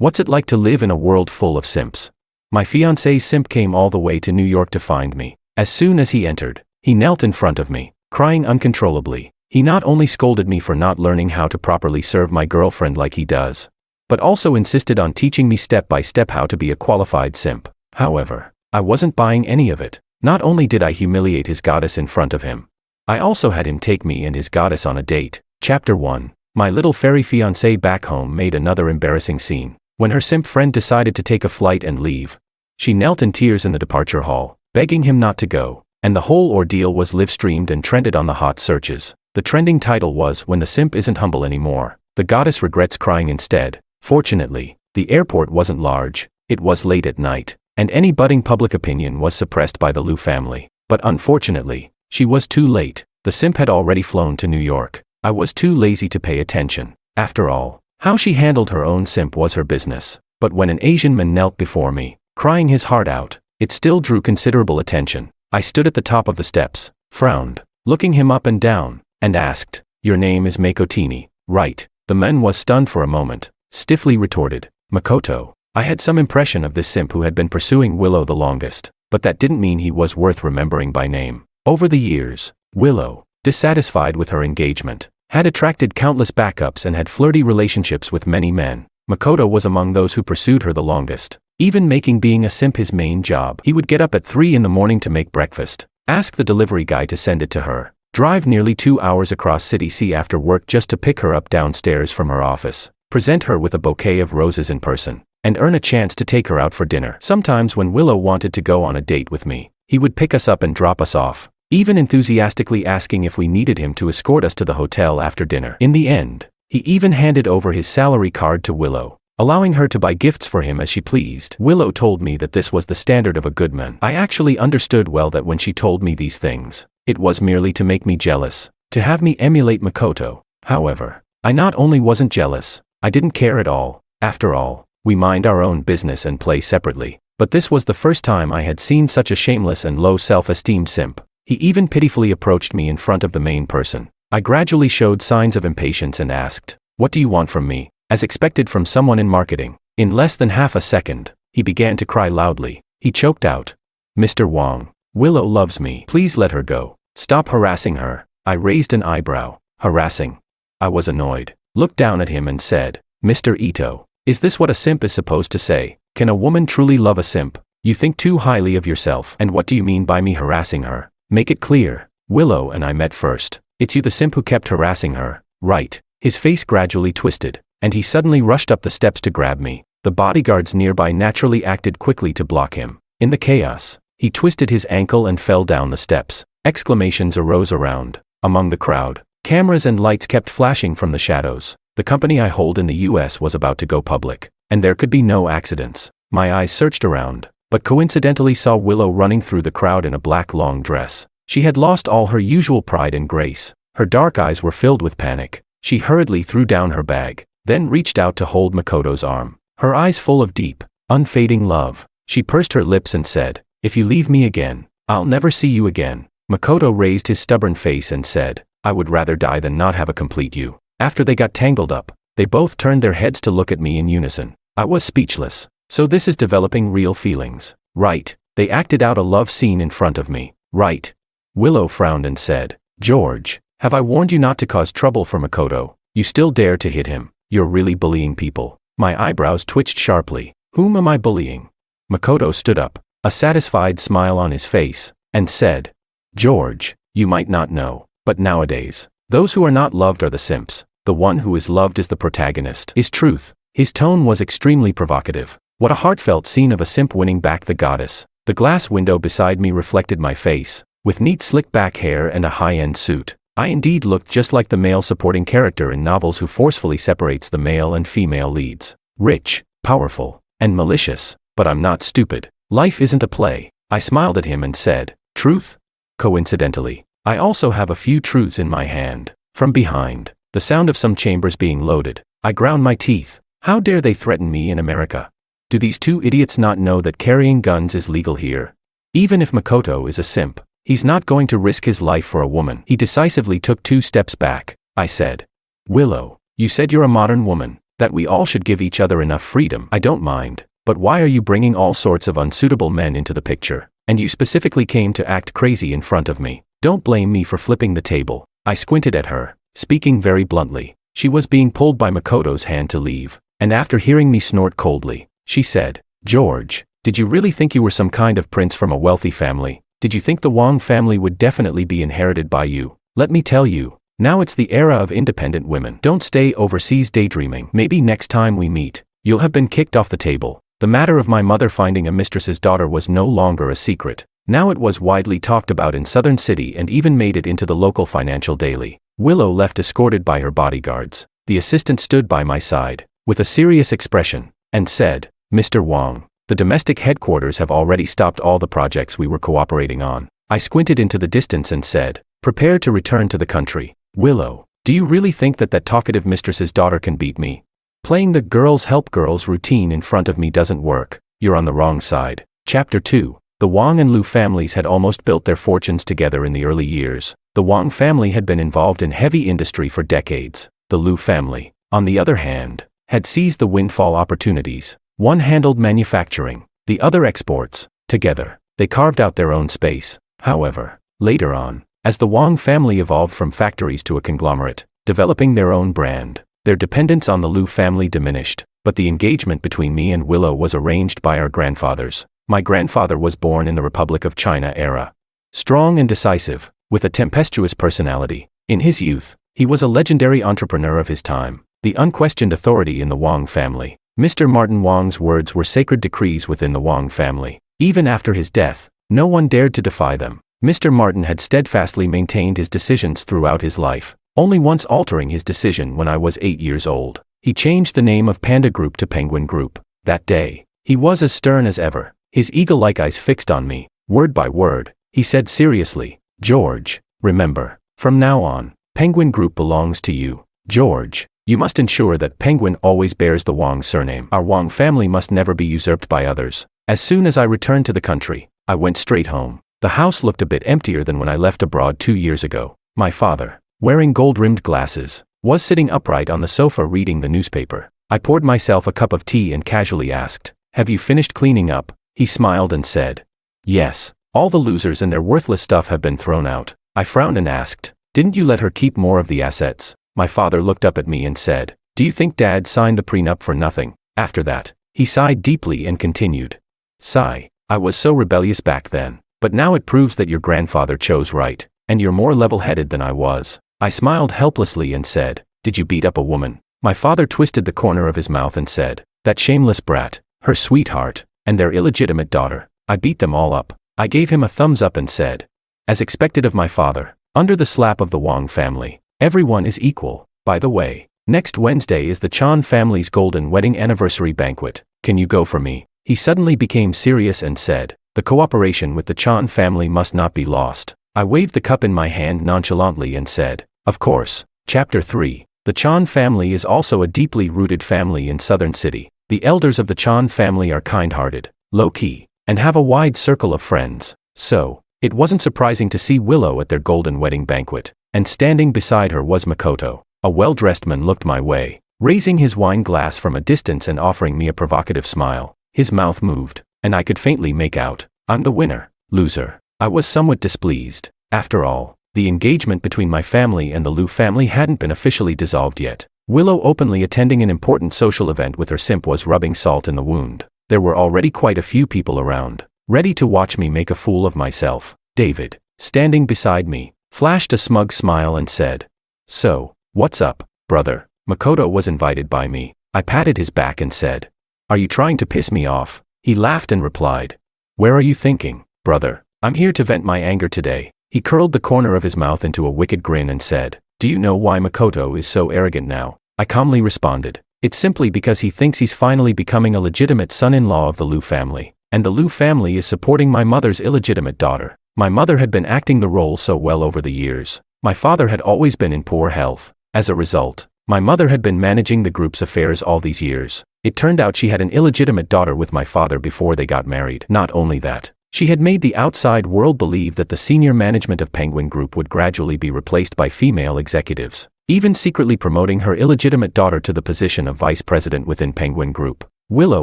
What's it like to live in a world full of simps? My fiancé's simp came all the way to New York to find me. As soon as he entered, he knelt in front of me, crying uncontrollably. He not only scolded me for not learning how to properly serve my girlfriend like he does, but also insisted on teaching me step by step how to be a qualified simp. However, I wasn't buying any of it. Not only did I humiliate his goddess in front of him, I also had him take me and his goddess on a date. Chapter 1. My little fairy fiancée back home made another embarrassing scene. When her simp friend decided to take a flight and leave, she knelt in tears in the departure hall, begging him not to go, and the whole ordeal was live-streamed and trended on the hot searches. The trending title was "When the Simp Isn't Humble Anymore, the Goddess Regrets Crying Instead." Fortunately, the airport wasn't large, it was late at night, and any budding public opinion was suppressed by the Liu family. But unfortunately, she was too late. The simp had already flown to New York. I was too lazy to pay attention. After all, how she handled her own simp was her business. But when an Asian man knelt before me, crying his heart out, it still drew considerable attention. I stood at the top of the steps, frowned, looking him up and down, and asked, "Your name is Makotini, right?" The man was stunned for a moment, stiffly retorted, "Makoto." I had some impression of this simp who had been pursuing Willow the longest, but that didn't mean he was worth remembering by name. Over the years, Willow, dissatisfied with her engagement, had attracted countless backups and had flirty relationships with many men. Makoto was among those who pursued her the longest, even making being a simp his main job. He would get up at 3 in the morning to make breakfast, ask the delivery guy to send it to her, drive nearly 2 hours across City C after work just to pick her up downstairs from her office, present her with a bouquet of roses in person, and earn a chance to take her out for dinner. Sometimes when Willow wanted to go on a date with me, he would pick us up and drop us off, even enthusiastically asking if we needed him to escort us to the hotel after dinner. In the end, he even handed over his salary card to Willow, allowing her to buy gifts for him as she pleased. Willow told me that this was the standard of a good man. I actually understood well that when she told me these things, it was merely to make me jealous, to have me emulate Makoto. However, I not only wasn't jealous, I didn't care at all. After all, we mind our own business and play separately. But this was the first time I had seen such a shameless and low self-esteem simp. He even pitifully approached me in front of the main person. I gradually showed signs of impatience and asked, "What do you want from me?" As expected from someone in marketing. In less than half a second, he began to cry loudly. He choked out, "Mr. Wong, Willow loves me. Please let her go. Stop harassing her." I raised an eyebrow. Harassing? I was annoyed, looked down at him and said, "Mr. Ito, is this what a simp is supposed to say? Can a woman truly love a simp? You think too highly of yourself. And what do you mean by me harassing her? Make it clear. Willow and I met first. It's you the simp who kept harassing her, right?" His face gradually twisted, and he suddenly rushed up the steps to grab me. The bodyguards nearby naturally acted quickly to block him. In the chaos, he twisted his ankle and fell down the steps. Exclamations arose around, among the crowd. Cameras and lights kept flashing from the shadows. The company I hold in the US was about to go public, and there could be no accidents. My eyes searched around, but coincidentally saw Willow running through the crowd in a black long dress. She had lost all her usual pride and grace. Her dark eyes were filled with panic. She hurriedly threw down her bag, then reached out to hold Makoto's arm. Her eyes full of deep, unfading love. She pursed her lips and said, "If you leave me again, I'll never see you again." Makoto raised his stubborn face and said, "I would rather die than not have a complete you." After they got tangled up, they both turned their heads to look at me in unison. I was speechless. So this is developing real feelings, right? They acted out a love scene in front of me, right? Willow frowned and said, "George, have I warned you not to cause trouble for Makoto? You still dare to hit him. You're really bullying people." My eyebrows twitched sharply. Whom am I bullying? Makoto stood up, a satisfied smile on his face, and said, "George, you might not know, but nowadays, those who are not loved are the simps. The one who is loved is the protagonist." His truth. His tone was extremely provocative. What a heartfelt scene of a simp winning back the goddess. The glass window beside me reflected my face, with neat slick back hair and a high-end suit. I indeed looked just like the male supporting character in novels who forcefully separates the male and female leads. Rich, powerful, and malicious. But I'm not stupid. Life isn't a play. I smiled at him and said, "Truth?" Coincidentally, I also have a few truths in my hand. From behind, the sound of some chambers being loaded, I ground my teeth. How dare they threaten me in America? Do these two idiots not know that carrying guns is legal here? Even if Makoto is a simp, he's not going to risk his life for a woman. He decisively took 2 steps back. I said, "Willow, you said you're a modern woman. That we all should give each other enough freedom. I don't mind. But why are you bringing all sorts of unsuitable men into the picture? And you specifically came to act crazy in front of me. Don't blame me for flipping the table. I squinted at her, speaking very bluntly. She was being pulled by Makoto's hand to leave, and after hearing me snort coldly, she said, "George, did you really think you were some kind of prince from a wealthy family? Did you think the Wang family would definitely be inherited by you? Let me tell you, now it's the era of independent women. Don't stay overseas daydreaming. Maybe next time we meet, you'll have been kicked off the table." The matter of my mother finding a mistress's daughter was no longer a secret. Now it was widely talked about in Southern City and even made it into the local financial daily. Willow left escorted by her bodyguards. The assistant stood by my side, with a serious expression, and said, "Mr. Wang, the domestic headquarters have already stopped all the projects we were cooperating on." I squinted into the distance and said, "Prepare to return to the country." "Willow, do you really think that talkative mistress's daughter can beat me? Playing the girls help girls routine in front of me doesn't work. You're on the wrong side." Chapter 2. The Wang and Liu families had almost built their fortunes together in the early years. The Wang family had been involved in heavy industry for decades. The Liu family, on the other hand, had seized the windfall opportunities. One handled manufacturing, the other exports. Together, they carved out their own space. However, later on, as the Wang family evolved from factories to a conglomerate, developing their own brand, their dependence on the Liu family diminished. But the engagement between me and Willow was arranged by our grandfathers. My grandfather was born in the Republic of China era. Strong and decisive, with a tempestuous personality. In his youth, he was a legendary entrepreneur of his time, the unquestioned authority in the Wang family. Mr. Martin Wang's words were sacred decrees within the Wang family. Even after his death, no one dared to defy them. Mr. Martin had steadfastly maintained his decisions throughout his life, only once altering his decision when I was 8 years old. He changed the name of Panda Group to Penguin Group. That day, he was as stern as ever, his eagle-like eyes fixed on me. Word by word, he said seriously, "George, remember, from now on, Penguin Group belongs to you. George, you must ensure that Penguin always bears the Wang surname. Our Wang family must never be usurped by others." As soon as I returned to the country, I went straight home. The house looked a bit emptier than when I left abroad 2 years ago. My father, wearing gold-rimmed glasses, was sitting upright on the sofa reading the newspaper. I poured myself a cup of tea and casually asked, "Have you finished cleaning up?" He smiled and said, "Yes, all the losers and their worthless stuff have been thrown out." I frowned and asked, "Didn't you let her keep more of the assets?" My father looked up at me and said, "Do you think Dad signed the prenup for nothing?" After that, he sighed deeply and continued, "Sigh, I was so rebellious back then, but now it proves that your grandfather chose right, and you're more level-headed than I was." I smiled helplessly and said, "Did you beat up a woman?" My father twisted the corner of his mouth and said, "That shameless brat, her sweetheart, and their illegitimate daughter. I beat them all up." I gave him a thumbs up and said, as expected of my father, under the slap of the Wang family, everyone is equal. By the way, next Wednesday is the Chan family's golden wedding anniversary banquet. Can you go for me? He suddenly became serious and said, "The cooperation with the Chan family must not be lost." I waved the cup in my hand nonchalantly and said, "Of course." Chapter 3. The Chan family is also a deeply rooted family in Southern City. The elders of the Chan family are kind-hearted, low-key, and have a wide circle of friends. So, it wasn't surprising to see Willow at their golden wedding banquet, and standing beside her was Makoto. A well-dressed man looked my way, raising his wine glass from a distance and offering me a provocative smile. His mouth moved, and I could faintly make out, "I'm the winner, loser." I was somewhat displeased. After all, the engagement between my family and the Liu family hadn't been officially dissolved yet. Willow openly attending an important social event with her simp was rubbing salt in the wound. There were already quite a few people around, ready to watch me make a fool of myself. David, standing beside me, flashed a smug smile and said, "So, what's up, brother?" Makoto was invited by me. I patted his back and said, "Are you trying to piss me off?" He laughed and replied, "Where are you thinking, brother? I'm here to vent my anger today." He curled the corner of his mouth into a wicked grin and said, "Do you know why Makoto is so arrogant now?" I calmly responded, "It's simply because he thinks he's finally becoming a legitimate son-in-law of the Liu family, and the Liu family is supporting my mother's illegitimate daughter." My mother had been acting the role so well over the years. My father had always been in poor health. As a result, my mother had been managing the group's affairs all these years. It turned out she had an illegitimate daughter with my father before they got married. Not only that, she had made the outside world believe that the senior management of Penguin Group would gradually be replaced by female executives. even secretly promoting her illegitimate daughter to the position of vice president within Penguin Group. Willow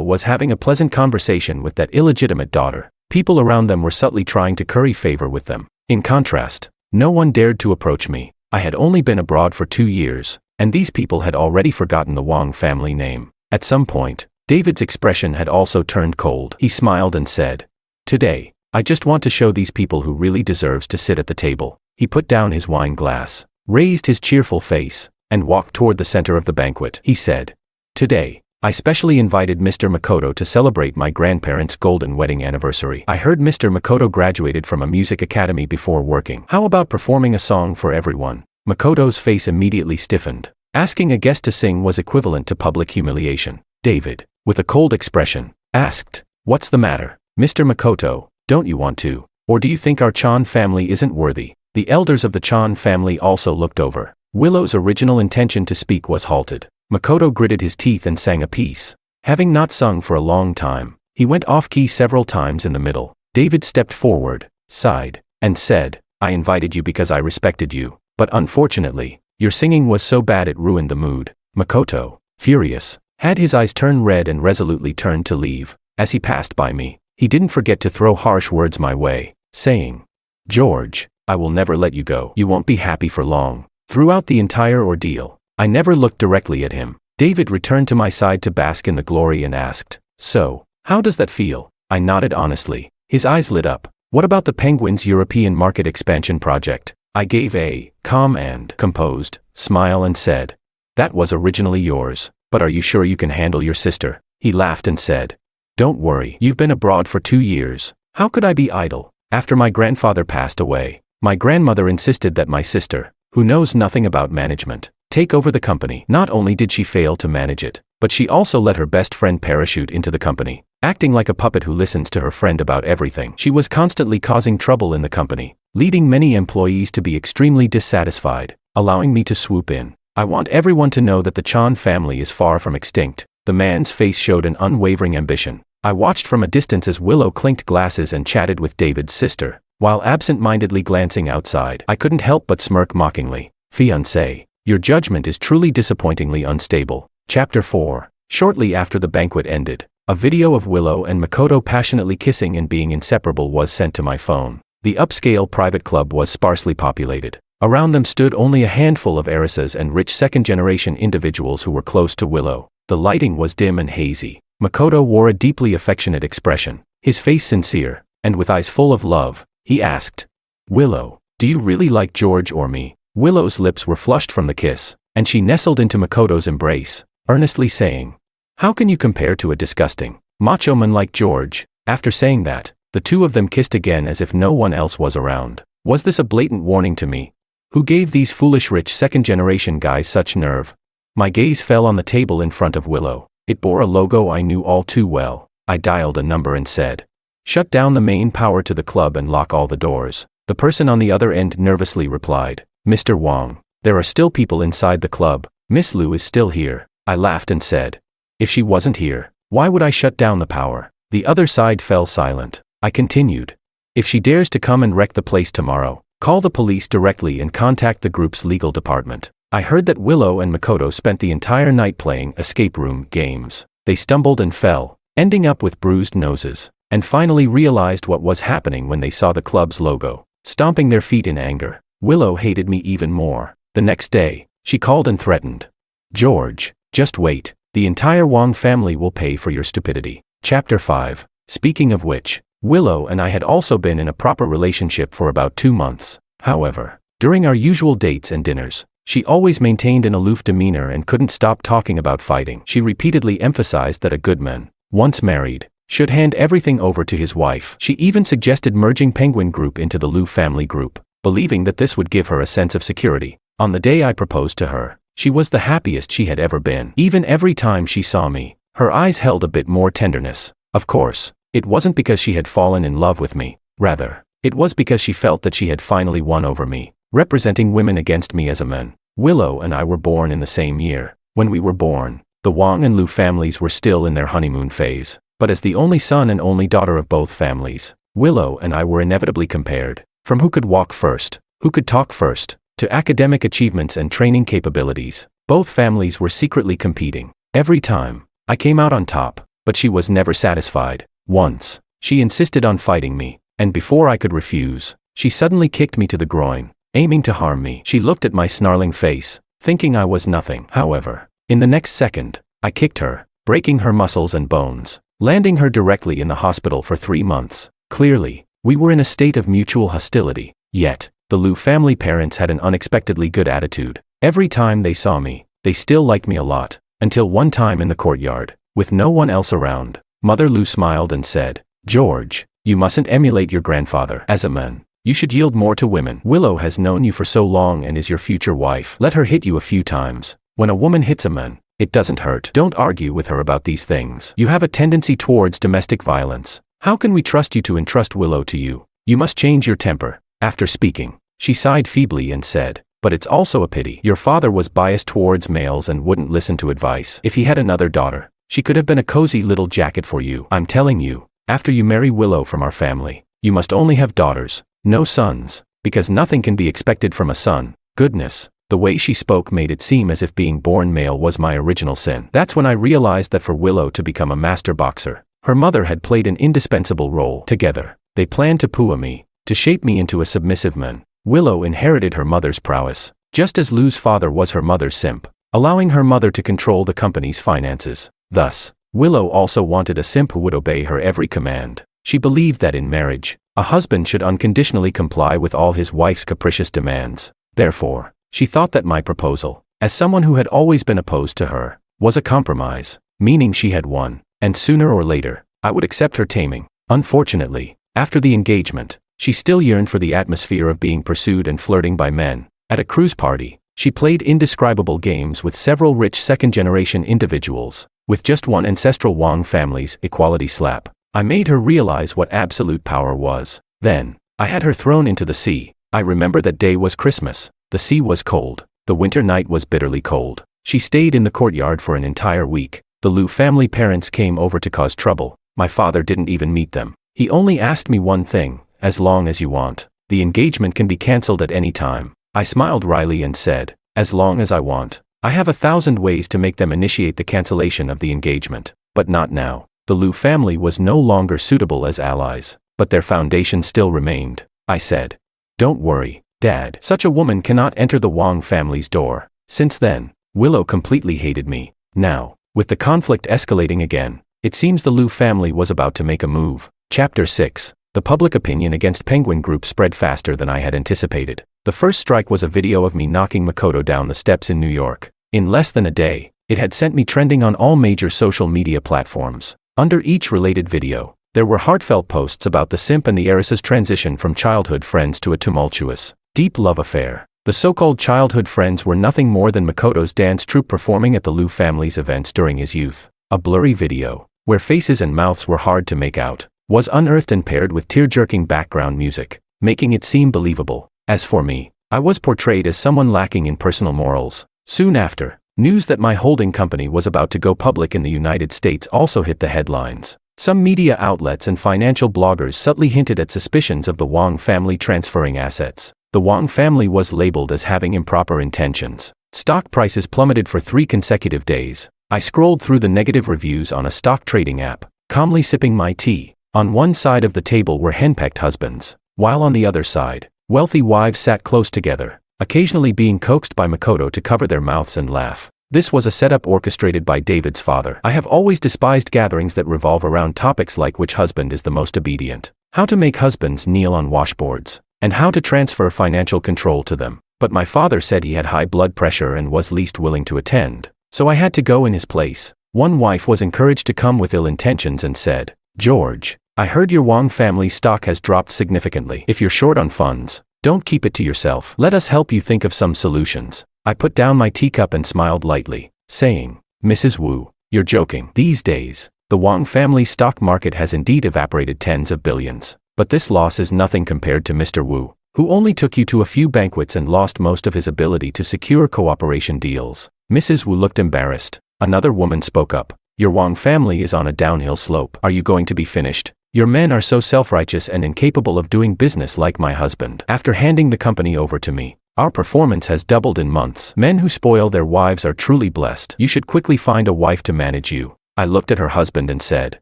was having a pleasant conversation with that illegitimate daughter. People around them were subtly trying to curry favor with them. In contrast, no one dared to approach me. I had only been abroad for 2 years, and these people had already forgotten the Wong family name. At some point, David's expression had also turned cold. He smiled and said, "Today, I just want to show these people who really deserves to sit at the table." He put down his wine glass, raised his cheerful face, and walked toward the center of the banquet. He said, "Today, I specially invited Mr. Makoto to celebrate my grandparents' golden wedding anniversary. I heard Mr. Makoto graduated from a music academy before working. How about performing a song for everyone?" Makoto's face immediately stiffened. Asking a guest to sing was equivalent to public humiliation. David, with a cold expression, asked, "What's the matter, Mr. Makoto? Don't you want to? Or do you think our Chan family isn't worthy?" The elders of the Chan family also looked over. Willow's original intention to speak was halted. Makoto gritted his teeth and sang a piece. Having not sung for a long time, he went off-key several times in the middle. David stepped forward, sighed, and said, "I invited you because I respected you, but unfortunately, your singing was so bad it ruined the mood." Makoto, furious, had his eyes turn red and resolutely turned to leave. As he passed by me, he didn't forget to throw harsh words my way, saying, "George, I will never let you go. You won't be happy for long." Throughout the entire ordeal, I never looked directly at him. David returned to my side to bask in the glory and asked, "So, how does that feel?" I nodded honestly. His eyes lit up. "What about the Penguins' European market expansion project?" I gave a calm and composed smile and said, "That was originally yours, but are you sure you can handle your sister?" He laughed and said, "Don't worry, you've been abroad for 2 years. How could I be idle?" After my grandfather passed away, my grandmother insisted that my sister, who knows nothing about management, take over the company. Not only did she fail to manage it, but she also let her best friend parachute into the company. Acting like a puppet who listens to her friend about everything, she was constantly causing trouble in the company, leading many employees to be extremely dissatisfied, allowing me to swoop in. "I want everyone to know that the Chan family is far from extinct." The man's face showed an unwavering ambition. I watched from a distance as Willow clinked glasses and chatted with David's sister, while absent-mindedly glancing outside. I couldn't help but smirk mockingly. "Fiancée, your judgment is truly disappointingly unstable." Chapter 4. Shortly after the banquet ended, a video of Willow and Makoto passionately kissing and being inseparable was sent to my phone. The upscale private club was sparsely populated. Around them stood only a handful of heiresses and rich second-generation individuals who were close to Willow. The lighting was dim and hazy. Makoto wore a deeply affectionate expression, his face sincere, and with eyes full of love, he asked, "Willow, do you really like George or me?" Willow's lips were flushed from the kiss, and she nestled into Makoto's embrace, earnestly saying, "How can you compare to a disgusting, macho man like George?" After saying that, the two of them kissed again as if no one else was around. Was this a blatant warning to me? Who gave these foolish rich second-generation guys such nerve? My gaze fell on the table in front of Willow. It bore a logo I knew all too well. I dialed a number and said, "Shut down the main power to the club and lock all the doors." The person on the other end nervously replied, "Mr. Wong, there are still people inside the club. Miss Liu is still here." I laughed and said, "If she wasn't here, why would I shut down the power?" The other side fell silent. I continued, "If she dares to come and wreck the place tomorrow, call the police directly and contact the group's legal department." I heard that Willow and Makoto spent the entire night playing escape room games. They stumbled and fell, ending up with bruised noses, and finally realized what was happening when they saw the club's logo, stomping their feet in anger. Willow hated me even more. The next day, she called and threatened, "George, just wait. The entire Wong family will pay for your stupidity." Chapter 5. Speaking of which, Willow and I had also been in a proper relationship for about 2 months. However, during our usual dates and dinners, she always maintained an aloof demeanor and couldn't stop talking about fighting. She repeatedly emphasized that a good man, once married, should hand everything over to his wife. She even suggested merging Penguin Group into the Liu family group, believing that this would give her a sense of security. On the day I proposed to her, she was the happiest she had ever been. Even every time she saw me, her eyes held a bit more tenderness. Of course, it wasn't because she had fallen in love with me. Rather, it was because she felt that she had finally won over me, representing women against me as a man. Willow and I were born in the same year. When we were born, the Wong and Liu families were still in their honeymoon phase. But as the only son and only daughter of both families, Willow and I were inevitably compared. From who could walk first, who could talk first, to academic achievements and training capabilities. Both families were secretly competing. Every time, I came out on top, but she was never satisfied. Once, she insisted on fighting me, and before I could refuse, she suddenly kicked me to the groin, aiming to harm me. She looked at my snarling face, thinking I was nothing. However, in the next second, I kicked her, breaking her muscles and bones, landing her directly in the hospital for 3 months. Clearly, we were in a state of mutual hostility. Yet, the Liu family parents had an unexpectedly good attitude. Every time they saw me, they still liked me a lot, until one time in the courtyard, with no one else around. Mother Liu smiled and said, "George, you mustn't emulate your grandfather. As a man, you should yield more to women. Willow has known you for so long and is your future wife. Let her hit you a few times. When a woman hits a man, it doesn't hurt. Don't argue with her about these things. You have a tendency towards domestic violence. How can we trust you to entrust Willow to you? You must change your temper." After speaking, she sighed feebly and said, "But it's also a pity. Your father was biased towards males and wouldn't listen to advice. If he had another daughter, she could have been a cozy little jacket for you. I'm telling you, after you marry Willow from our family, you must only have daughters, no sons, because nothing can be expected from a son." Goodness, the way she spoke made it seem as if being born male was my original sin. That's when I realized that for Willow to become a master boxer, her mother had played an indispensable role. Together, they planned to pua me, to shape me into a submissive man. Willow inherited her mother's prowess, just as Liu's father was her mother's simp, allowing her mother to control the company's finances. Thus, Willow also wanted a simp who would obey her every command. She believed that in marriage, a husband should unconditionally comply with all his wife's capricious demands. Therefore, she thought that my proposal, as someone who had always been opposed to her, was a compromise, meaning she had won, and sooner or later, I would accept her taming. Unfortunately, after the engagement, she still yearned for the atmosphere of being pursued and flirting by men. At a cruise party, she played indescribable games with several rich second-generation individuals. With just one ancestral Wang family's equality slap, I made her realize what absolute power was. Then, I had her thrown into the sea. I remember that day was Christmas. The sea was cold. The winter night was bitterly cold. She stayed in the courtyard for an entire week. The Liu family parents came over to cause trouble. My father didn't even meet them. He only asked me one thing: "As long as you want, the engagement can be cancelled at any time." I smiled wryly and said, "As long as I want. I have 1,000 ways to make them initiate the cancellation of the engagement, but not now." The Liu family was no longer suitable as allies, but their foundation still remained. I said, "Don't worry, Dad. Such a woman cannot enter the Wang family's door." Since then, Willow completely hated me. Now, with the conflict escalating again, it seems the Liu family was about to make a move. Chapter 6. The public opinion against Penguin Group spread faster than I had anticipated. The first strike was a video of me knocking Makoto down the steps in New York. In less than a day, it had sent me trending on all major social media platforms. Under each related video, there were heartfelt posts about the simp and the heiress's transition from childhood friends to a tumultuous, deep love affair. The so-called childhood friends were nothing more than Makoto's dance troupe performing at the Liu family's events during his youth. A blurry video, where faces and mouths were hard to make out, was unearthed and paired with tear-jerking background music, making it seem believable. As for me, I was portrayed as someone lacking in personal morals. Soon after, news that my holding company was about to go public in the United States also hit the headlines. Some media outlets and financial bloggers subtly hinted at suspicions of the Wang family transferring assets. The Wang family was labeled as having improper intentions. Stock prices plummeted for 3 consecutive days. I scrolled through the negative reviews on a stock trading app, calmly sipping my tea. On one side of the table were henpecked husbands, while on the other side, wealthy wives sat close together, occasionally being coaxed by Makoto to cover their mouths and laugh. This was a setup orchestrated by David's father. I have always despised gatherings that revolve around topics like which husband is the most obedient, how to make husbands kneel on washboards, and how to transfer financial control to them. But my father said he had high blood pressure and was least willing to attend, so I had to go in his place. One wife was encouraged to come with ill intentions and said, "George, I heard your Wang family stock has dropped significantly. If you're short on funds, don't keep it to yourself. Let us help you think of some solutions." I put down my teacup and smiled lightly, saying, "Mrs. Wu, you're joking. These days, the Wang family stock market has indeed evaporated tens of billions, but this loss is nothing compared to Mr. Wu, who only took you to a few banquets and lost most of his ability to secure cooperation deals." Mrs. Wu looked embarrassed. Another woman spoke up, "Your Wang family is on a downhill slope. Are you going to be finished? Your men are so self-righteous and incapable of doing business like my husband." After handing the company over to me, Our performance has doubled in months. Men who spoil their wives are truly blessed. You should quickly find a wife to manage you." I looked at her husband and said,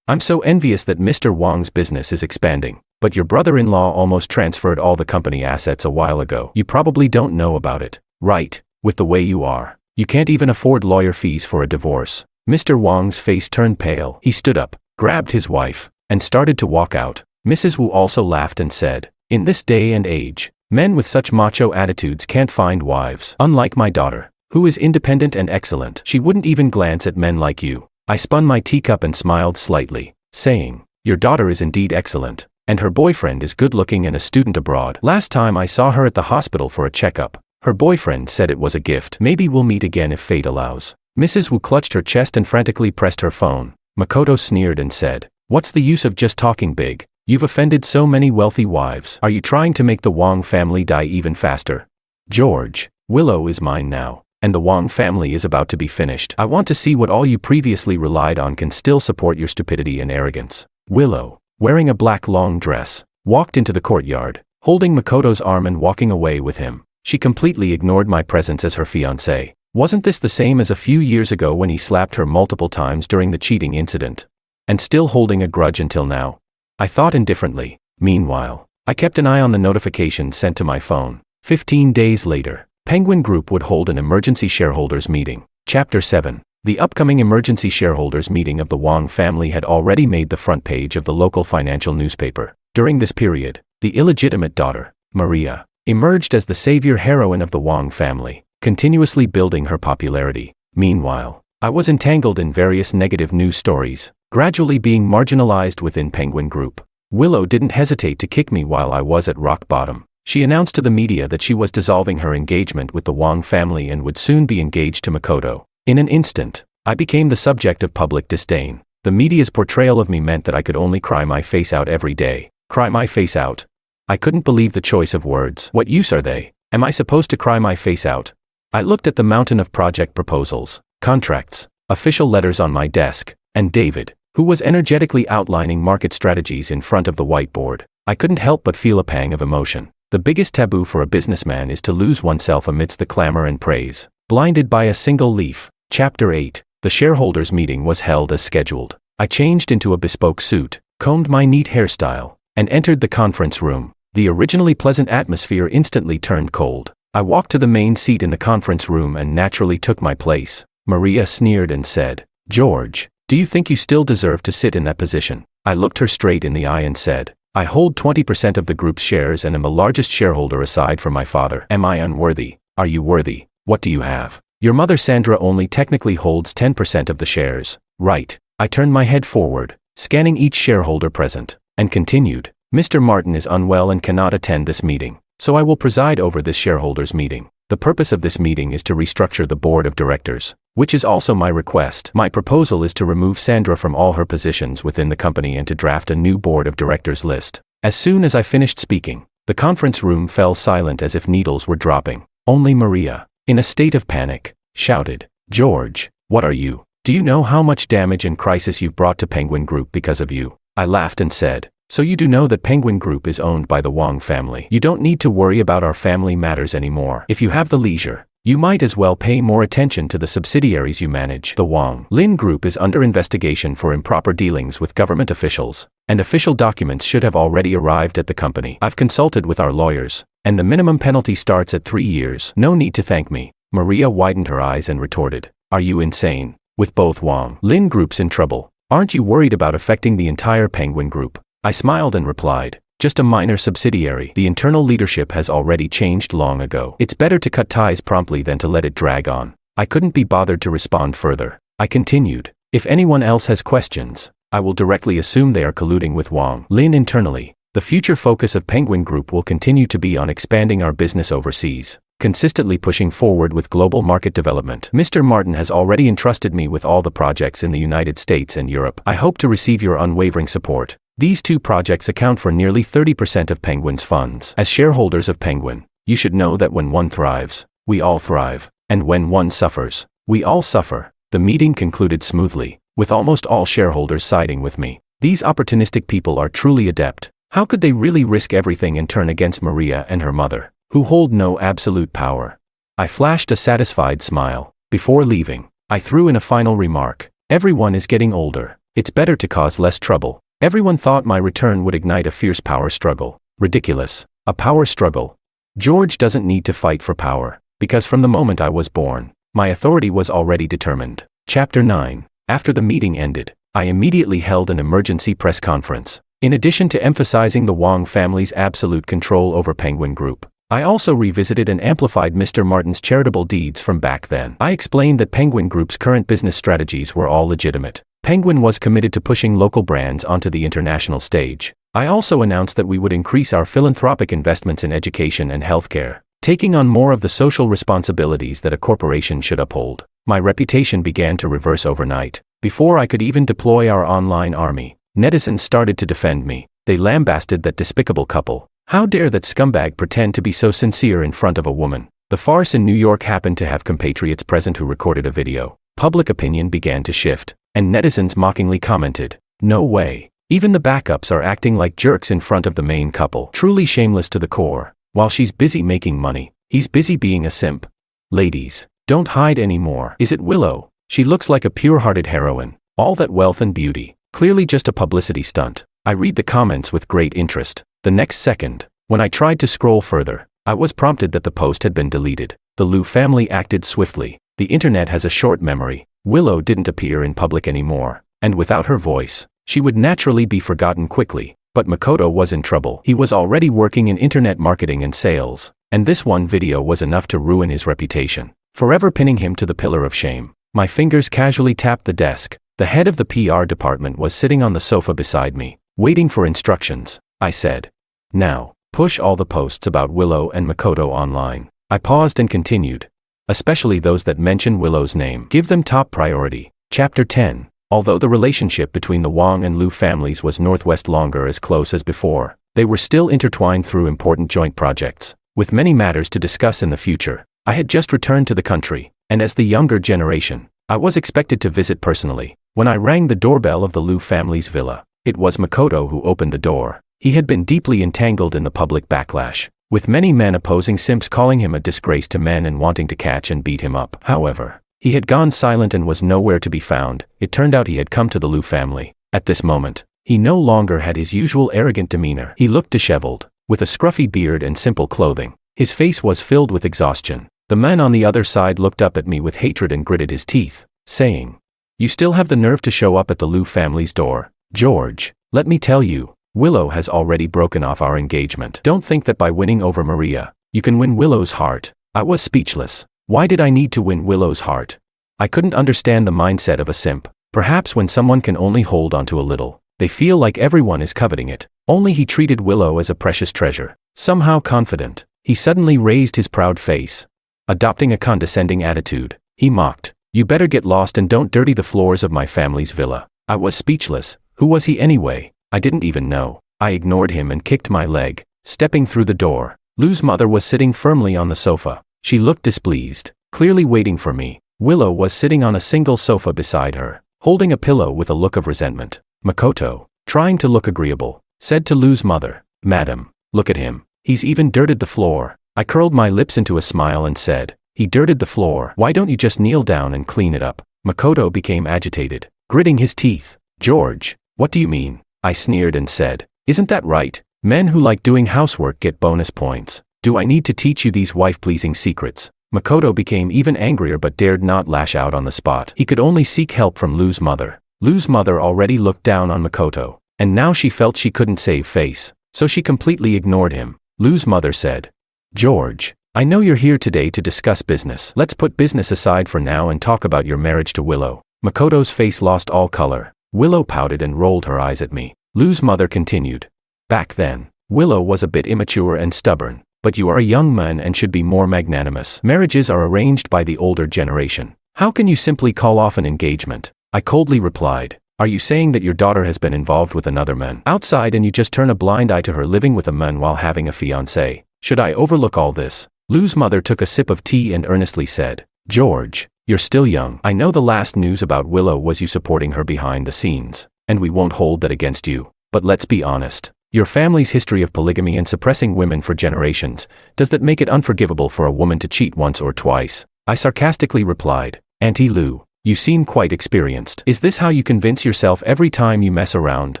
"I'm so envious that Mr. Wang's business is expanding. But your brother-in-law almost transferred all the company assets a while ago. You probably don't know about it, right? With the way you are, you can't even afford lawyer fees for a divorce." Mr. Wang's face turned pale. He stood up, grabbed his wife, and started to walk out. Mrs. Wu also laughed and said, "In this day and age, men with such macho attitudes can't find wives. Unlike my daughter, who is independent and excellent. She wouldn't even glance at men like you." I spun my teacup and smiled slightly, saying, "Your daughter is indeed excellent. And her boyfriend is good-looking and a student abroad. Last time I saw her at the hospital for a checkup, her boyfriend said it was a gift. Maybe we'll meet again if fate allows." Mrs. Wu clutched her chest and frantically pressed her phone. Makoto sneered and said, "What's the use of just talking big? You've offended so many wealthy wives. Are you trying to make the Wang family die even faster?" "George, Willow is mine now, and the Wang family is about to be finished. I want to see what all you previously relied on can still support your stupidity and arrogance." Willow, wearing a black long dress, walked into the courtyard, holding Makoto's arm and walking away with him. She completely ignored my presence as her fiancée. Wasn't this the same as a few years ago when he slapped her multiple times during the cheating incident? And still holding a grudge until now? I thought indifferently. Meanwhile, I kept an eye on the notifications sent to my phone. 15 days later, Penguin Group would hold an emergency shareholders meeting. Chapter 7. The upcoming emergency shareholders meeting of the Wang family had already made the front page of the local financial newspaper. During this period, the illegitimate daughter, Maria, emerged as the savior heroine of the Wang family, continuously building her popularity. Meanwhile, I was entangled in various negative news stories, gradually being marginalized within Penguin Group. Willow didn't hesitate to kick me while I was at rock bottom. She announced to the media that she was dissolving her engagement with the Wang family and would soon be engaged to Makoto. In an instant, I became the subject of public disdain. The media's portrayal of me meant that I could only cry my face out every day. Cry my face out? I couldn't believe the choice of words. What use are they? Am I supposed to cry my face out? I looked at the mountain of project proposals, contracts, official letters on my desk, and David, who was energetically outlining market strategies in front of the whiteboard. I couldn't help but feel a pang of emotion. The biggest taboo for a businessman is to lose oneself amidst the clamor and praise. Blinded by a single leaf. Chapter 8. The shareholders' meeting was held as scheduled. I changed into a bespoke suit, combed my neat hairstyle, and entered the conference room. The originally pleasant atmosphere instantly turned cold. I walked to the main seat in the conference room and naturally took my place. Maria sneered and said, "George, do you think you still deserve to sit in that position?" I looked her straight in the eye and said, "I hold 20% of the group's shares and am the largest shareholder aside from my father. Am I unworthy? Are you worthy? What do you have? Your mother Sandra only technically holds 10% of the shares, right?" I turned my head forward, scanning each shareholder present, and continued, "Mr. Martin is unwell and cannot attend this meeting, so I will preside over this shareholders meeting. The purpose of this meeting is to restructure the board of directors, which is also my request. My proposal is to remove Sandra from all her positions within the company and to draft a new board of directors list." As soon as I finished speaking, the conference room fell silent as if needles were dropping. Only Maria, in a state of panic, shouted, "George, what are you? Do you know how much damage and crisis you've brought to Penguin Group because of you?" I laughed and said, "So you do know that Penguin Group is owned by the Wang family. You don't need to worry about our family matters anymore. If you have the leisure, you might as well pay more attention to the subsidiaries you manage. The Wang Lin Group is under investigation for improper dealings with government officials, and official documents should have already arrived at the company. I've consulted with our lawyers, and the minimum penalty starts at 3 years. No need to thank me." Maria widened her eyes and retorted, "Are you insane? With both Wang Lin Groups in trouble, aren't you worried about affecting the entire Penguin Group?" I smiled and replied, "Just a minor subsidiary. The internal leadership has already changed long ago. It's better to cut ties promptly than to let it drag on." I couldn't be bothered to respond further. I continued, "If anyone else has questions, I will directly assume they are colluding with Wang Lin internally. The future focus of Penguin Group will continue to be on expanding our business overseas, consistently pushing forward with global market development. Mr. Martin has already entrusted me with all the projects in the United States and Europe. I hope to receive your unwavering support. These 2 projects account for nearly 30% of Penguin's funds. As shareholders of Penguin, you should know that when one thrives, we all thrive, and when one suffers, we all suffer." The meeting concluded smoothly, with almost all shareholders siding with me. These opportunistic people are truly adept. How could they really risk everything and turn against Maria and her mother, who hold no absolute power. I flashed a satisfied smile. Before leaving, I threw in a final remark. Everyone is getting older. It's better to cause less trouble. Everyone thought my return would ignite a fierce power struggle. Ridiculous. A power struggle. George doesn't need to fight for power, because from the moment I was born, my authority was already determined. Chapter 9. After the meeting ended, I immediately held an emergency press conference. In addition to emphasizing the Wong family's absolute control over Penguin Group, I also revisited and amplified Mr. Martin's charitable deeds from back then. I explained that Penguin Group's current business strategies were all legitimate. Penguin was committed to pushing local brands onto the international stage. I also announced that we would increase our philanthropic investments in education and healthcare, taking on more of the social responsibilities that a corporation should uphold. My reputation began to reverse overnight. Before I could even deploy our online army, netizens started to defend me. They lambasted that despicable couple. How dare that scumbag pretend to be so sincere in front of a woman? The farce in New York happened to have compatriots present who recorded a video. Public opinion began to shift, and netizens mockingly commented, "No way. Even the backups are acting like jerks in front of the main couple. Truly shameless to the core. While she's busy making money, he's busy being a simp. Ladies, don't hide anymore. Is it Willow? She looks like a pure-hearted heroine. All that wealth and beauty. Clearly just a publicity stunt." I read the comments with great interest. The next second, when I tried to scroll further, I was prompted that the post had been deleted. The Liu family acted swiftly. The internet has a short memory. Willow didn't appear in public anymore, and without her voice, she would naturally be forgotten quickly. But Makoto was in trouble. He was already working in internet marketing and sales, and this one video was enough to ruin his reputation, forever pinning him to the pillar of shame. My fingers casually tapped the desk. The head of the PR department was sitting on the sofa beside me, waiting for instructions. I said, "Now, push all the posts about Willow and Makoto online." I paused and continued. "Especially those that mention Willow's name. Give them top priority." Chapter 10. Although the relationship between the Wong and Liu families was Northwest longer as close as before, they were still intertwined through important joint projects, with many matters to discuss in the future. I had just returned to the country, and as the younger generation, I was expected to visit personally. When I rang the doorbell of the Liu family's villa, it was Makoto who opened the door. He had been deeply entangled in the public backlash, with many men opposing simps calling him a disgrace to men and wanting to catch and beat him up. However, he had gone silent and was nowhere to be found. It turned out he had come to the Liu family. At this moment, he no longer had his usual arrogant demeanor. He looked disheveled, with a scruffy beard and simple clothing. His face was filled with exhaustion. The man on the other side looked up at me with hatred and gritted his teeth, saying, "You still have the nerve to show up at the Liu family's door? George, let me tell you, Willow has already broken off our engagement. Don't think that by winning over Maria, you can win Willow's heart." I was speechless. Why did I need to win Willow's heart? I couldn't understand the mindset of a simp. Perhaps when someone can only hold onto a little, they feel like everyone is coveting it. Only he treated Willow as a precious treasure. Somehow confident, he suddenly raised his proud face. Adopting a condescending attitude, he mocked, "You better get lost and don't dirty the floors of my family's villa." I was speechless. Who was he anyway? I didn't even know. I ignored him and kicked my leg, stepping through the door. Liu's mother was sitting firmly on the sofa. She looked displeased, clearly waiting for me. Willow was sitting on a single sofa beside her, holding a pillow with a look of resentment. Makoto, trying to look agreeable, said to Liu's mother, "Madam, look at him. He's even dirted the floor." I curled my lips into a smile and said, "He dirted the floor. Why don't you just kneel down and clean it up?" Makoto became agitated, gritting his teeth. "George, what do you mean?" I sneered and said, "Isn't that right? Men who like doing housework get bonus points. Do I need to teach you these wife-pleasing secrets?" Makoto became even angrier but dared not lash out on the spot. He could only seek help from Liu's mother. Liu's mother already looked down on Makoto, and now she felt she couldn't save face, so she completely ignored him. Liu's mother said, "George, I know you're here today to discuss business. Let's put business aside for now and talk about your marriage to Willow." Makoto's face lost all color. Willow pouted and rolled her eyes at me. Liu's mother continued, "Back then, Willow was a bit immature and stubborn, but you are a young man and should be more magnanimous. Marriages are arranged by the older generation. How can you simply call off an engagement?" I coldly replied, "Are you saying that your daughter has been involved with another man outside and you just turn a blind eye to her living with a man while having a fiancé? Should I overlook all this?" Liu's mother took a sip of tea and earnestly said, "George, you're still young. I know the last news about Willow was you supporting her behind the scenes, and we won't hold that against you. But let's be honest, Your family's history of polygamy and suppressing women for generations, does that make it unforgivable for a woman to cheat once or twice? I sarcastically replied. Auntie Lou, you seem quite experienced. Is this how you convince yourself every time you mess around?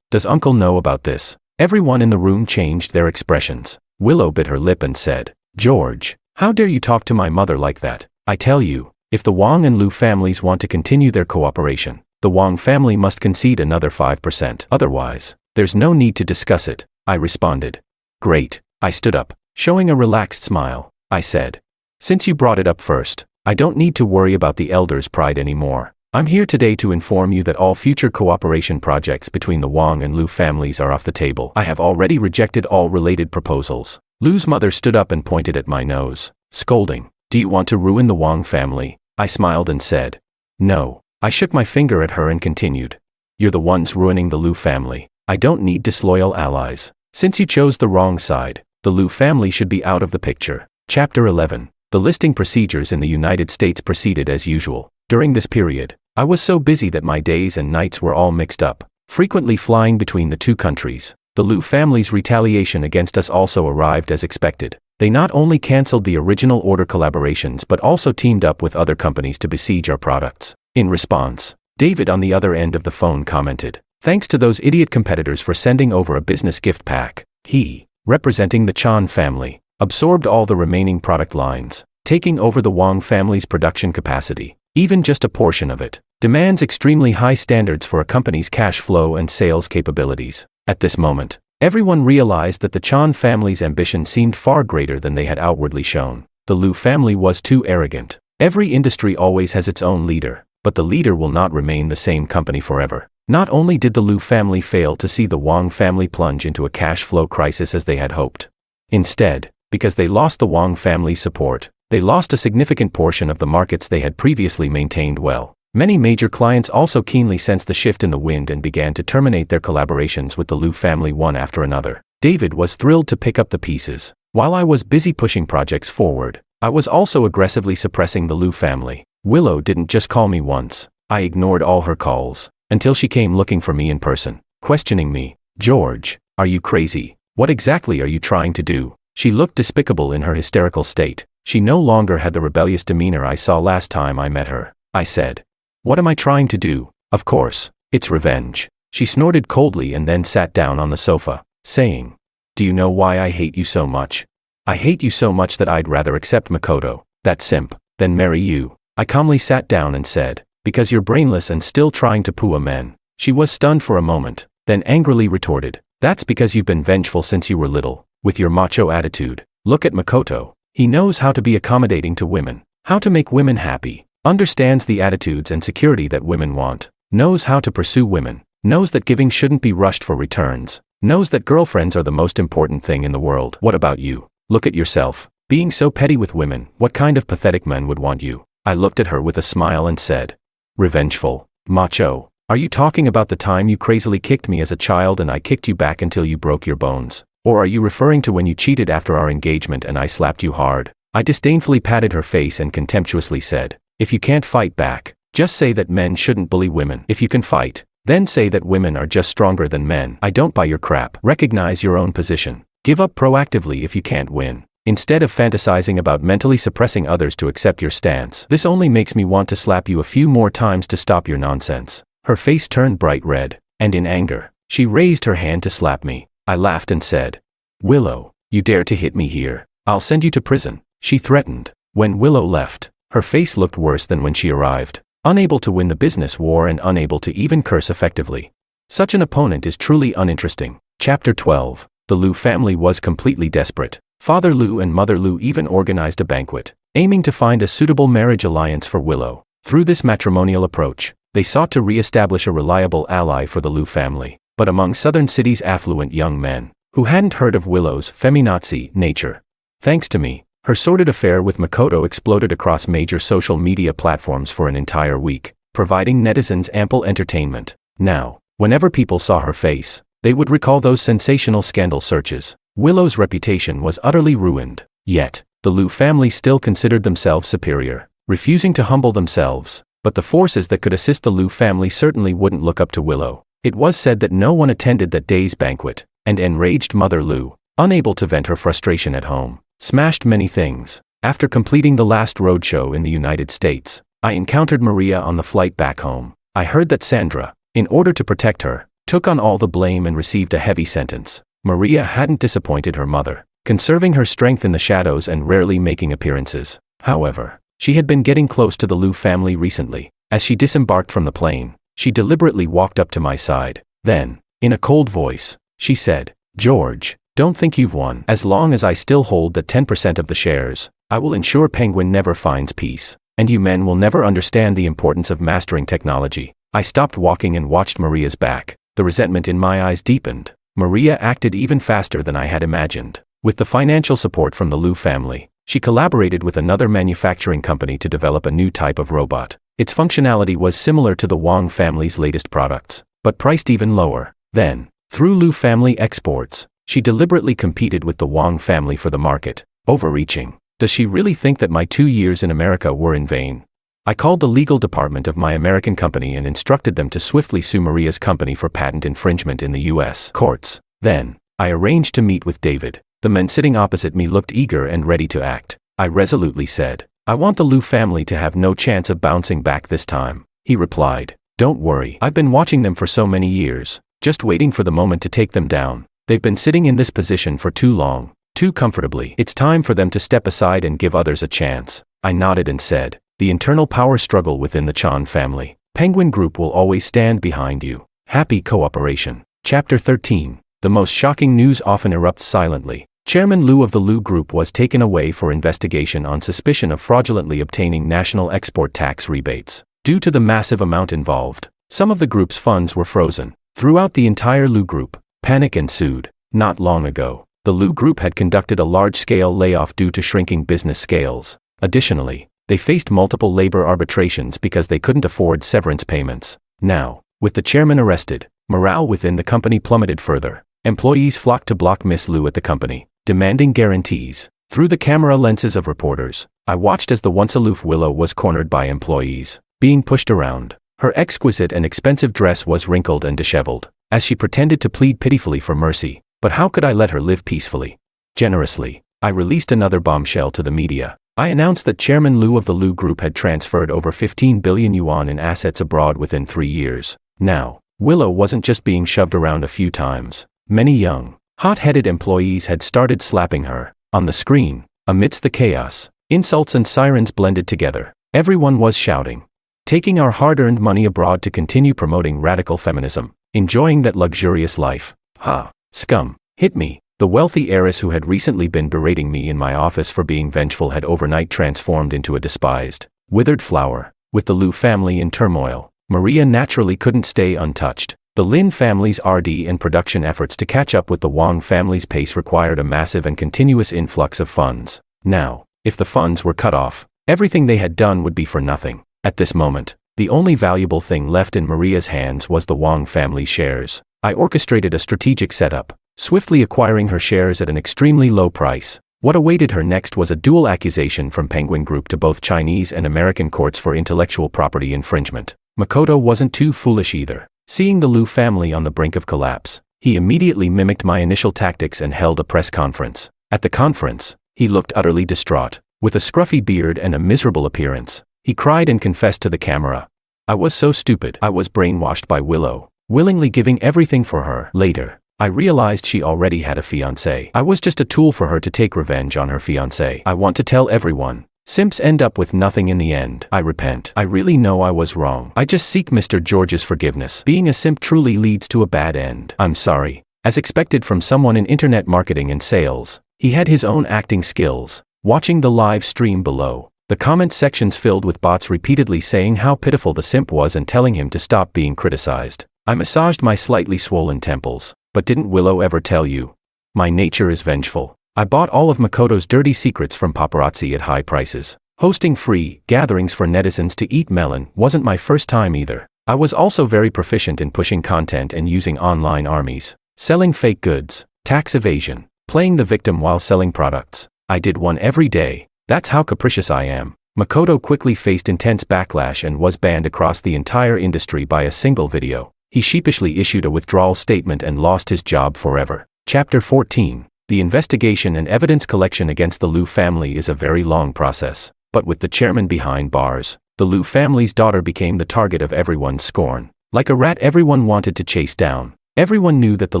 Does Uncle know about this? Everyone in the room changed their expressions. Willow bit her lip and said, George, how dare you talk to my mother like that? I tell you, if the Wang and Lu families want to continue their cooperation, the Wang family must concede another 5%. Otherwise, there's no need to discuss it, I responded. Great. I stood up, showing a relaxed smile. I said, since you brought it up first, I don't need to worry about the elders' pride anymore. I'm here today to inform you that all future cooperation projects between the Wang and Lu families are off the table. I have already rejected all related proposals. Lu's mother stood up and pointed at my nose, scolding. Do you want to ruin the Wang family? I smiled and said, no. I shook my finger at her and continued. You're the ones ruining the Lu family. I don't need disloyal allies. Since you chose the wrong side, the Lu family should be out of the picture. Chapter 11. The listing procedures in the United States proceeded as usual. During this period, I was so busy that my days and nights were all mixed up, frequently flying between the two countries. The Lu family's retaliation against us also arrived as expected. They not only cancelled the original order collaborations but also teamed up with other companies to besiege our products. In response, David on the other end of the phone commented, thanks to those idiot competitors for sending over a business gift pack. He, representing the Chan family, absorbed all the remaining product lines, taking over the Wang family's production capacity. Even just a portion of it demands extremely high standards for a company's cash flow and sales capabilities. At this moment, everyone realized that the Chan family's ambition seemed far greater than they had outwardly shown. The Lu family was too arrogant. Every industry always has its own leader, but the leader will not remain the same company forever. Not only did the Lu family fail to see the Wang family plunge into a cash flow crisis as they had hoped. Instead, because they lost the Wang family's support, they lost a significant portion of the markets they had previously maintained well. Many major clients also keenly sensed the shift in the wind and began to terminate their collaborations with the Lu family one after another. David was thrilled to pick up the pieces. While I was busy pushing projects forward, I was also aggressively suppressing the Lu family. Willow didn't just call me once. I ignored all her calls, until she came looking for me in person, questioning me. George, are you crazy? What exactly are you trying to do? She looked despicable in her hysterical state. She no longer had the rebellious demeanor I saw last time I met her. I said, what am I trying to do? Of course, it's revenge. She snorted coldly and then sat down on the sofa, saying, do you know why I hate you so much? I hate you so much that I'd rather accept Makoto, that simp, than marry you. I calmly sat down and said, because you're brainless and still trying to poo a man. She was stunned for a moment, then angrily retorted, that's because you've been vengeful since you were little, with your macho attitude. Look at Makoto. He knows how to be accommodating to women, how to make women happy, understands the attitudes and security that women want, knows how to pursue women, knows that giving shouldn't be rushed for returns, knows that girlfriends are the most important thing in the world. What about you? Look at yourself. Being so petty with women, what kind of pathetic men would want you? I looked at her with a smile and said, revengeful, macho. Are you talking about the time you crazily kicked me as a child and I kicked you back until you broke your bones? Or are you referring to when you cheated after our engagement and I slapped you hard? I disdainfully patted her face and contemptuously said, if you can't fight back, just say that men shouldn't bully women. If you can fight, then say that women are just stronger than men. I don't buy your crap. Recognize your own position. Give up proactively if you can't win, instead of fantasizing about mentally suppressing others to accept your stance. This only makes me want to slap you a few more times to stop your nonsense. Her face turned bright red, and in anger, she raised her hand to slap me. I laughed and said, Willow, you dare to hit me here? I'll send you to prison, she threatened. When Willow left, her face looked worse than when she arrived, unable to win the business war and unable to even curse effectively. Such an opponent is truly uninteresting. Chapter 12. The Lu family was completely desperate. Father Lu and Mother Lu even organized a banquet, aiming to find a suitable marriage alliance for Willow. Through this matrimonial approach, they sought to re-establish a reliable ally for the Lu family. But among Southern City's affluent young men, who hadn't heard of Willow's feminazi nature. Thanks to me, her sordid affair with Makoto exploded across major social media platforms for an entire week, providing netizens ample entertainment. Now, whenever people saw her face, they would recall those sensational scandal searches. Willow's reputation was utterly ruined. Yet, the Lu family still considered themselves superior, refusing to humble themselves. But the forces that could assist the Lu family certainly wouldn't look up to Willow. It was said that no one attended that day's banquet, and enraged Mother Lou, unable to vent her frustration at home, smashed many things. After completing the last roadshow in the United States, I encountered Maria on the flight back home. I heard that Sandra, in order to protect her, took on all the blame and received a heavy sentence. Maria hadn't disappointed her mother, conserving her strength in the shadows and rarely making appearances. However, she had been getting close to the Lou family recently. As she disembarked from the plane, she deliberately walked up to my side. Then, in a cold voice, she said, "George, don't think you've won. As long as I still hold that 10% of the shares, I will ensure Penguin never finds peace, and you men will never understand the importance of mastering technology." I stopped walking and watched Maria's back. The resentment in my eyes deepened. Maria acted even faster than I had imagined. With the financial support from the Lou family, she collaborated with another manufacturing company to develop a new type of robot. Its functionality was similar to the Wang family's latest products, but priced even lower. Then, through Lou family exports, she deliberately competed with the Wang family for the market, overreaching. Does she really think that my 2 years in America were in vain? I called the legal department of my American company and instructed them to swiftly sue Maria's company for patent infringement in the U.S. courts. Then, I arranged to meet with David. The man sitting opposite me looked eager and ready to act. I resolutely said, "I want the Lou family to have no chance of bouncing back this time." He replied, "Don't worry, I've been watching them for so many years, just waiting for the moment to take them down. They've been sitting in this position for too long, too comfortably. It's time for them to step aside and give others a chance." I nodded and said, "The internal power struggle within the Chan family. Penguin Group will always stand behind you. Happy cooperation." Chapter 13. The most shocking news often erupts silently. Chairman Lou of the Lou Group was taken away for investigation on suspicion of fraudulently obtaining national export tax rebates. Due to the massive amount involved, some of the group's funds were frozen. Throughout the entire Lou Group, panic ensued. Not long ago, the Lou Group had conducted a large-scale layoff due to shrinking business scales. Additionally, they faced multiple labor arbitrations because they couldn't afford severance payments. Now, with the chairman arrested, morale within the company plummeted further. Employees flocked to block Miss Lou at the company, demanding guarantees. Through the camera lenses of reporters, I watched as the once aloof Willow was cornered by employees, being pushed around. Her exquisite and expensive dress was wrinkled and disheveled, as she pretended to plead pitifully for mercy. But how could I let her live peacefully? Generously, I released another bombshell to the media. I announced that Chairman Lou of the Lou Group had transferred over 15 billion yuan in assets abroad within 3 years. Now, Willow wasn't just being shoved around a few times. Many young, hot-headed employees had started slapping her. On the screen, amidst the chaos, insults and sirens blended together. Everyone was shouting, "Taking our hard-earned money abroad to continue promoting radical feminism, enjoying that luxurious life. Ha, scum, hit me." The wealthy heiress who had recently been berating me in my office for being vengeful had overnight transformed into a despised, withered flower. With the Lou family in turmoil, Maria naturally couldn't stay untouched. The Lin family's R&D and production efforts to catch up with the Wang family's pace required a massive and continuous influx of funds. Now, if the funds were cut off, everything they had done would be for nothing. At this moment, the only valuable thing left in Maria's hands was the Wang family's shares. I orchestrated a strategic setup, swiftly acquiring her shares at an extremely low price. What awaited her next was a dual accusation from Penguin Group to both Chinese and American courts for intellectual property infringement. Makoto wasn't too foolish either. Seeing the Lou family on the brink of collapse, he immediately mimicked my initial tactics and held a press conference. At the conference, he looked utterly distraught. With a scruffy beard and a miserable appearance, he cried and confessed to the camera, "I was so stupid. I was brainwashed by Willow, willingly giving everything for her. Later, I realized she already had a fiancé. I was just a tool for her to take revenge on her fiancé. I want to tell everyone, simps end up with nothing in the end. I repent. I really know I was wrong. I just seek Mr. George's forgiveness. Being a simp truly leads to a bad end. I'm sorry." As expected from someone in internet marketing and sales, he had his own acting skills. Watching the live stream below, the comment sections filled with bots repeatedly saying how pitiful the simp was and telling him to stop being criticized. I massaged my slightly swollen temples. "But didn't Willow ever tell you? My nature is vengeful. I bought all of Makoto's dirty secrets from paparazzi at high prices. Hosting free gatherings for netizens to eat melon wasn't my first time either. I was also very proficient in pushing content and using online armies, selling fake goods, tax evasion, playing the victim while selling products. I did one every day. That's how capricious I am." Makoto quickly faced intense backlash and was banned across the entire industry by a single video. he sheepishly issued a withdrawal statement and lost his job forever. Chapter 14. The investigation and evidence collection against the Liu family is a very long process, but with the chairman behind bars, the Liu family's daughter became the target of everyone's scorn. Like a rat everyone wanted to chase down. Everyone knew that the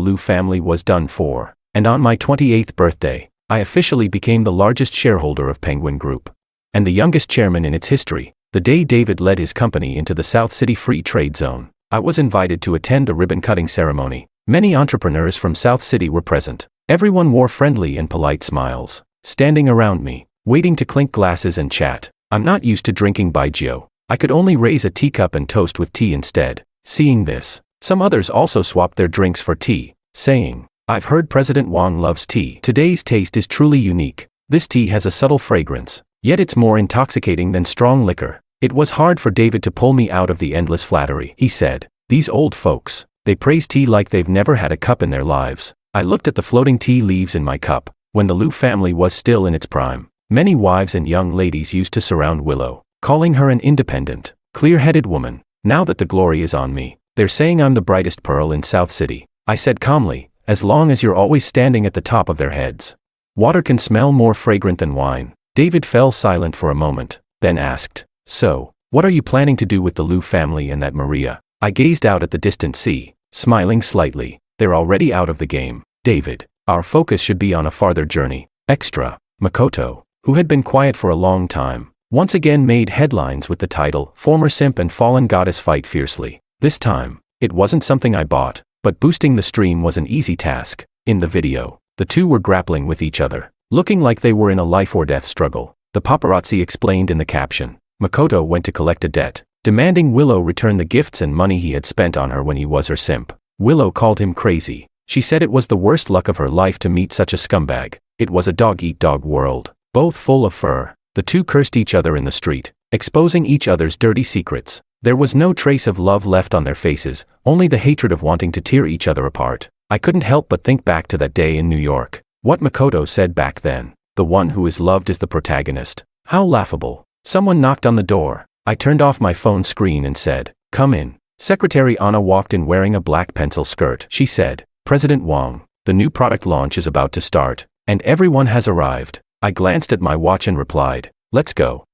Liu family was done for, and on my 28th birthday, I officially became the largest shareholder of Penguin Group, and the youngest chairman in its history. The day David led his company into the South City Free Trade Zone, I was invited to attend the ribbon-cutting ceremony. Many entrepreneurs from South City were present. Everyone wore friendly and polite smiles, standing around me, waiting to clink glasses and chat. I'm not used to drinking baijiu. I could only raise a teacup and toast with tea instead. Seeing this, some others also swapped their drinks for tea, saying, "I've heard President Wang loves tea. Today's taste is truly unique. This tea has a subtle fragrance, yet it's more intoxicating than strong liquor." It was hard for David to pull me out of the endless flattery. He said, "These old folks, they praise tea like they've never had a cup in their lives." I looked at the floating tea leaves in my cup. When the Liu family was still in its prime, many wives and young ladies used to surround Willow, calling her an independent, clear-headed woman. Now that the glory is on me, they're saying I'm the brightest pearl in South City. I said calmly, "As long as you're always standing at the top of their heads. Water can smell more fragrant than wine." David fell silent for a moment, then asked, "So, what are you planning to do with the Liu family and that Maria?" I gazed out at the distant sea, smiling slightly. "They're already out of the game, David. Our focus should be on a farther journey." Extra. Makoto, who had been quiet for a long time, once again made headlines with the title, "Former Simp and Fallen Goddess Fight Fiercely." This time, it wasn't something I bought, but boosting the stream was an easy task. In the video, the two were grappling with each other, looking like they were in a life-or-death struggle. The paparazzi explained in the caption, Makoto went to collect a debt, demanding Willow return the gifts and money he had spent on her when he was her simp. Willow called him crazy. She said it was the worst luck of her life to meet such a scumbag. It was a dog-eat-dog world, both full of fur. The two cursed each other in the street, exposing each other's dirty secrets. There was no trace of love left on their faces, only the hatred of wanting to tear each other apart. I couldn't help but think back to that day in New York. What Makoto said back then, "The one who is loved is the protagonist." How laughable. Someone knocked on the door. I turned off my phone screen and said, "Come in." Secretary Anna walked in wearing a black pencil skirt. She said, "President Wang, the new product launch is about to start, and everyone has arrived." I glanced at my watch and replied, "Let's go."